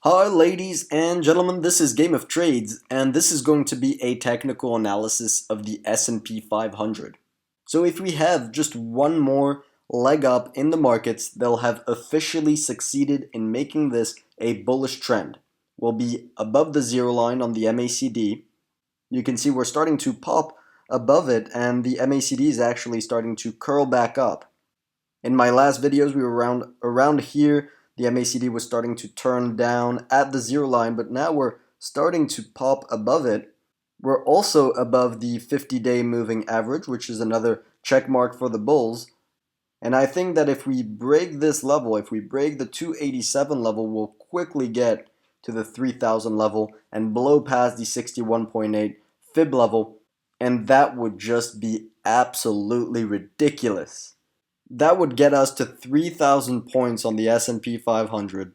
Hi ladies and gentlemen, this is Game of Trades, and this is going to be a technical analysis of the S&P 500. So if we have just one more leg up in the markets, they'll have officially succeeded in making this a bullish trend. We'll be above the zero line on the MACD. You can see we're starting to pop above it, and the MACD is actually starting to curl back up. In my last videos, we were around here. The MACD was starting to turn down at the zero line, but now we're starting to pop above it. We're also above the 50-day moving average, which is another check mark for the bulls. And I think that if we break this level, if we break the 287 level, we'll quickly get to the 3000 level and blow past the 61.8 fib level, and that would just be absolutely ridiculous. That would get us to 3,000 points on the S&P 500.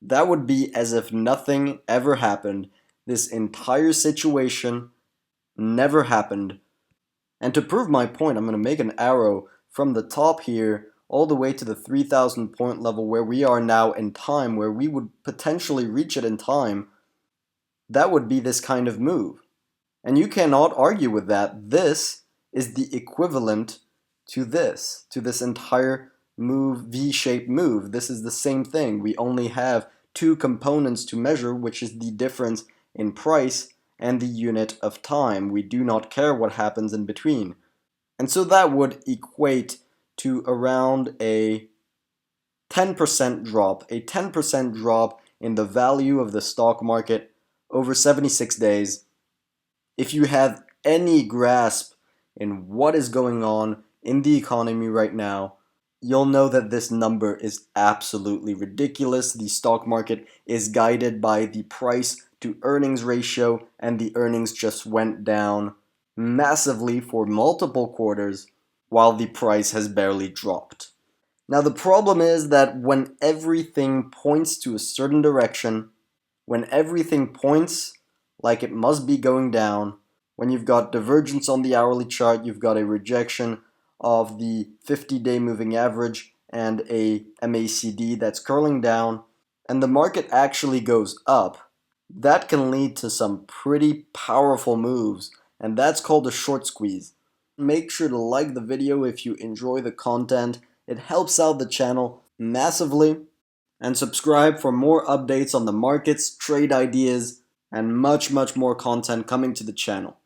That would be as if nothing ever happened. This entire situation never happened. And to prove my point, I'm going to make an arrow from the top here all the way to the 3,000 point level where we are now in time, where we would potentially reach it in time. That would be this kind of move. And you cannot argue with that. This is the equivalent to this entire move, V-shaped move. This is the same thing. We only have two components to measure, which is the difference in price and the unit of time. We do not care what happens in between. And so that would equate to around a 10% drop, in the value of the stock market over 76 days. If you have any grasp in what is going on in the economy right now, you'll know that this number is absolutely ridiculous. The stock market is guided by the price to earnings ratio, and the earnings just went down massively for multiple quarters while the price has barely dropped. Now the problem is that when everything points to a certain direction, when everything points like it must be going down, when you've got divergence on the hourly chart, you've got a rejection of the 50-day moving average and a MACD that's curling down, and the market actually goes up, that can lead to some pretty powerful moves, and that's called a short squeeze. Make sure to like the video if you enjoy the content. It helps out the channel massively. And subscribe for more updates on the markets, trade ideas, and much more content coming to the channel.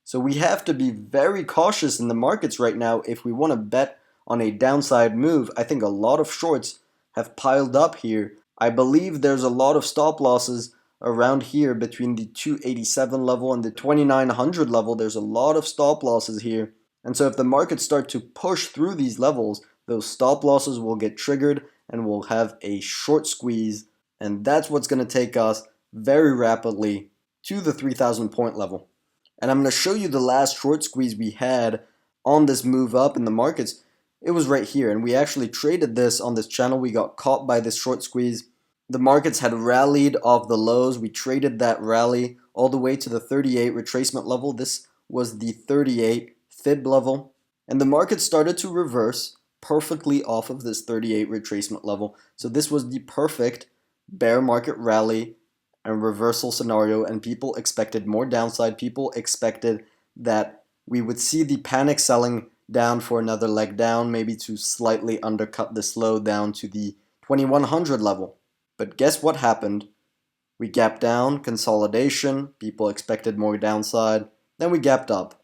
So we have to be very cautious in the markets right now if we want to bet on a downside move. I think a lot of shorts have piled up here. I believe there's a lot of stop losses around here between the 287 level and the 2900 level. There's a lot of stop losses here. And so if the markets start to push through these levels, those stop losses will get triggered and we'll have a short squeeze. And that's what's going to take us very rapidly to the 3,000 point level. And I'm going to show you the last short squeeze we had on this move up in the markets. It was right here, and we actually traded this on this channel. We got caught by this short squeeze. The markets had rallied off the lows. We traded that rally all the way to the 38 retracement level. This was the 38 fib level. And the market started to reverse perfectly off of this 38 retracement level. So this was the perfect bear market rally and reversal scenario, and people expected more downside. People expected that we would see the panic selling down for another leg down, maybe to slightly undercut this low down to the 2100 level. But guess what happened? We gapped down, consolidation, people expected more downside, then we gapped up.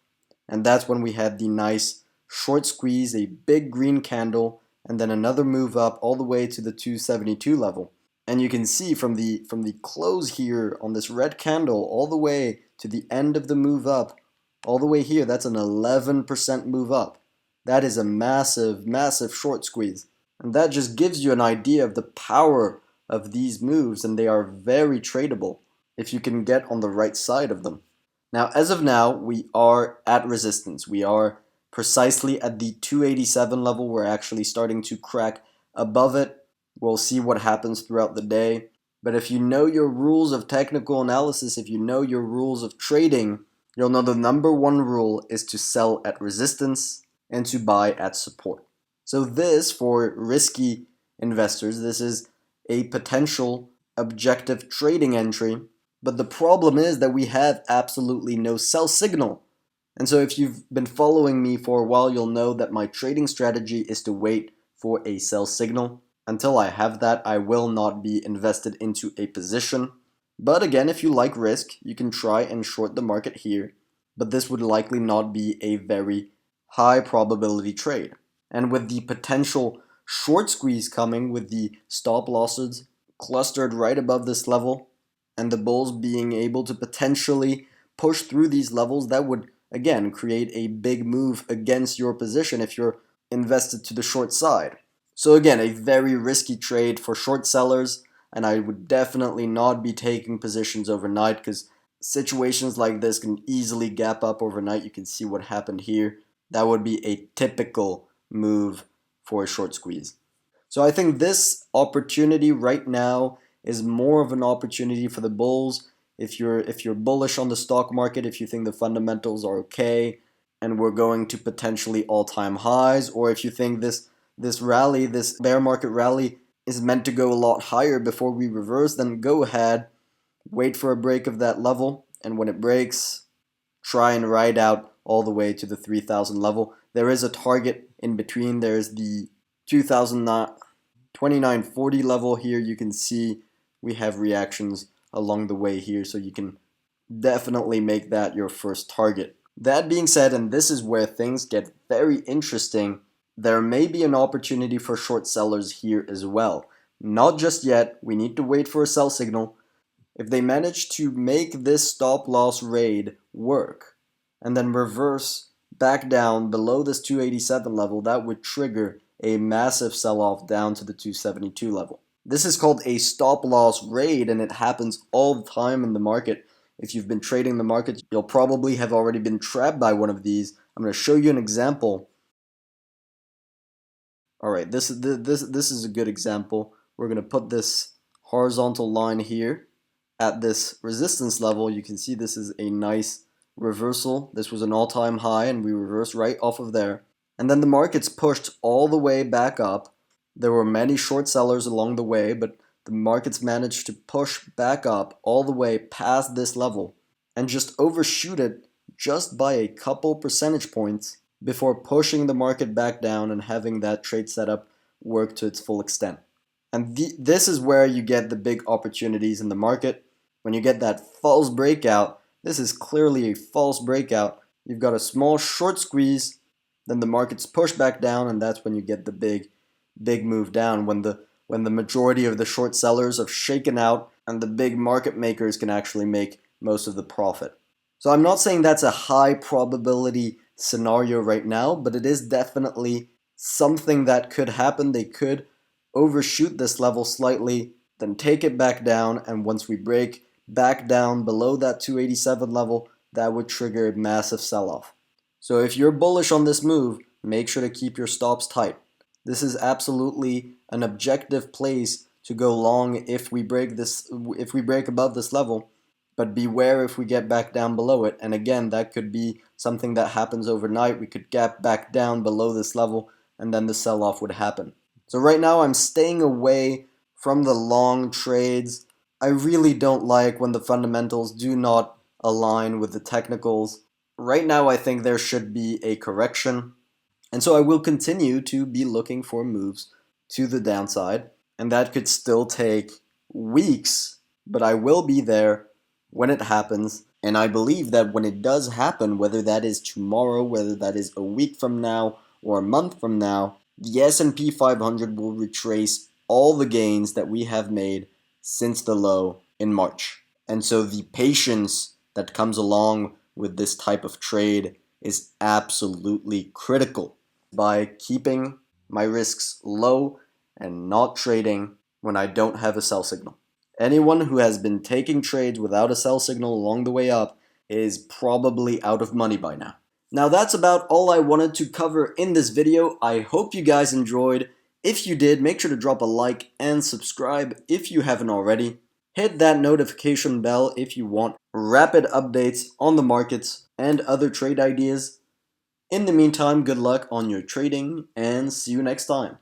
And that's when we had the nice short squeeze, a big green candle, and then another move up all the way to the 272 level. And you can see from the close here on this red candle all the way to the end of the move up, all the way here, that's an 11% move up. That is a massive short squeeze. And that just gives you an idea of the power of these moves, and they are very tradable if you can get on the right side of them. Now, as of now, we are at resistance. We are precisely at the 287 level. We're actually starting to crack above it. We'll see what happens throughout the day. But if you know your rules of technical analysis, if you know your rules of trading, you'll know the number one rule is to sell at resistance and to buy at support. So this, for risky investors, this is a potential objective trading entry, but the problem is that we have absolutely no sell signal. And so if you've been following me for a while, you'll know that my trading strategy is to wait for a sell signal. Until I have that, I will not be invested into a position. But again, if you like risk, you can try and short the market here, but this would likely not be a very high probability trade. And with the potential short squeeze coming, with the stop losses clustered right above this level, and the bulls being able to potentially push through these levels, that would again create a big move against your position if you're invested to the short side. So again, a very risky trade for short sellers, and I would definitely not be taking positions overnight because situations like this can easily gap up overnight. You can see what happened here. That would be a typical move for a short squeeze. So I think this opportunity right now is more of an opportunity for the bulls. If you're bullish on the stock market, if you think the fundamentals are okay and we're going to potentially all-time highs, or if you think this rally, this bear market rally is meant to go a lot higher before we reverse, then go ahead, wait for a break of that level, and when it breaks, try and ride out all the way to the 3,000 level. There is a target in between. There's the 2940 level here. You can see we have reactions along the way here, so you can definitely make that your first target. That being said, and this is where things get very interesting, there may be an opportunity for short sellers here as well. Not just yet. We need to wait for a sell signal. If they manage to make this stop loss raid work and then reverse back down below this 287 level, that would trigger a massive sell-off down to the 272 level. This is called a stop loss raid, and it happens all the time in the market. If you've been trading the market, you'll probably have already been trapped by one of these. I'm going to show you an example. All right, this is a good example. We're going to put this horizontal line here at this resistance level. You can see this is a nice reversal. This was an all-time high, and we reversed right off of there. And then the market's pushed all the way back up. There were many short sellers along the way, but the markets managed to push back up all the way past this level and just overshoot it just by a couple percentage points before pushing the market back down and having that trade setup work to its full extent. And this is where you get the big opportunities in the market. When you get that false breakout, this is clearly a false breakout. You've got a small short squeeze, then the market's pushed back down, and that's when you get the big move down, when the majority of the short sellers have shaken out and the big market makers can actually make most of the profit. So I'm not saying that's a high probability scenario right now, but it is definitely something that could happen. They could overshoot this level slightly, then take it back down, and once we break back down below that 287 level, that would trigger a massive sell-off. So if you're bullish on this move, make sure to keep your stops tight. This is absolutely an objective place to go long if we break above this level, but beware if we get back down below it. And again, that could be something that happens overnight. We could gap back down below this level, and then the sell-off would happen. So right now I'm staying away from the long trades. I really don't like when the fundamentals do not align with the technicals. Right now I think there should be a correction. And so I will continue to be looking for moves to the downside. And that could still take weeks, but I will be there when it happens. And I believe that when it does happen, whether that is tomorrow, whether that is a week from now, or a month from now, the SP 500 will retrace all the gains that we have made since the low in March. And so the patience that comes along with this type of trade is absolutely critical. By keeping my risks low and not trading when I don't have a sell signal. Anyone who has been taking trades without a sell signal along the way up is probably out of money by now. Now that's about all I wanted to cover in this video. I hope you guys enjoyed. If you did, make sure to drop a like and subscribe if you haven't already. Hit that notification bell if you want rapid updates on the markets and other trade ideas. In the meantime, good luck on your trading and see you next time.